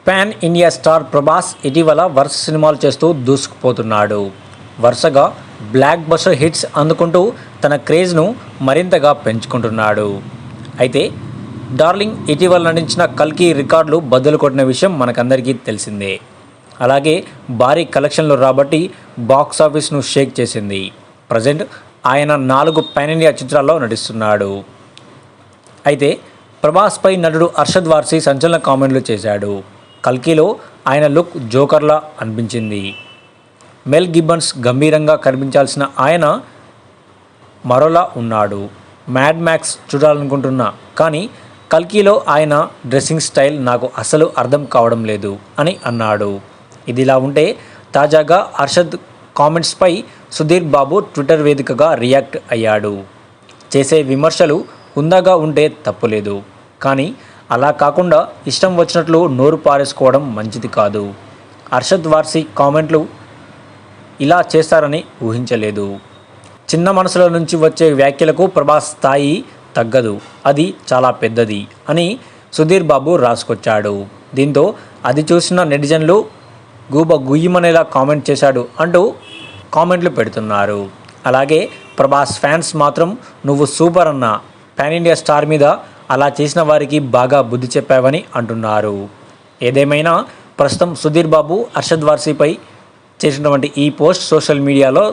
Pan India star Prabhas ఇటీవల వరుస సినిమాలు చేస్తూ దూసుకుపోతున్నాడు. వరుసగా బ్లాక్ బస్టర్ హిట్స్ అందుకుంటూ తన క్రేజ్ను మరింతగా పెంచుకుంటున్నాడు. అయితే డార్లింగ్ ఇటీవల నటించిన కల్కి రికార్డులు బద్దలు కొట్టిన విషయం మనకందరికీ తెలిసిందే. అలాగే భారీ కలెక్షన్లు రాబట్టి బాక్స్ ఆఫీస్ను షేక్ చేసింది. ప్రజెంట్ ఆయన 4 పాన్ ఇండియా చిత్రాల్లో నటిస్తున్నాడు. అయితే ప్రభాస్పై నటుడు అర్షద్ వార్సీ సంచలన కామెంట్లు చేశాడు. కల్కిలో ఆయన లుక్ జోకర్లా అనిపించింది. మెల్ గిబ్బన్స్ గంభీరంగా కనిపించాల్సిన ఆయన మరోలా ఉన్నాడు. మ్యాడ్ మ్యాక్స్ చూడాలనుకుంటున్నా, కానీ కల్కిలో ఆయన డ్రెస్సింగ్ స్టైల్ నాకు అసలు అర్థం కావడం లేదు అని అన్నాడు. ఇదిలా ఉంటే తాజాగా అర్షద్ కామెంట్స్పై సుధీర్ బాబు ట్విట్టర్ వేదికగా రియాక్ట్ అయ్యాడు. చేసే విమర్శలు హుందాగా ఉంటే తప్పులేదు, కానీ అలా కాకుండా ఇష్టం వచ్చినట్లు నోరు పారేసుకోవడం మంచిది కాదు. అర్షద్ వార్సీ కామెంట్లు ఇలా చేస్తారని ఊహించలేదు. చిన్న మనసుల నుంచి వచ్చే వ్యాఖ్యలకు ప్రభాస్ స్థాయి తగ్గదు, అది చాలా పెద్దది అని సుధీర్ బాబు రాసుకొచ్చాడు. దీంతో అది చూసిన నెటిజన్లు గూబ గుయ్యమనేలా కామెంట్ చేశాడు అంటూ కామెంట్లు పెడుతున్నారు. అలాగే ప్రభాస్ ఫ్యాన్స్ మాత్రం నువ్వు సూపర్ అన్న, పాన్ ఇండియా స్టార్ మీద అలా చేసిన వారికి బాగా బుద్ధి చెప్పావని అంటున్నారు. ఏదేమైనా ప్రస్తుతం సుధీర్ బాబు అర్షద్ వార్సీపై చేసినటువంటి ఈ పోస్ట్ సోషల్ మీడియాలో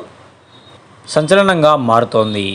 సంచలనంగా మారుతోంది.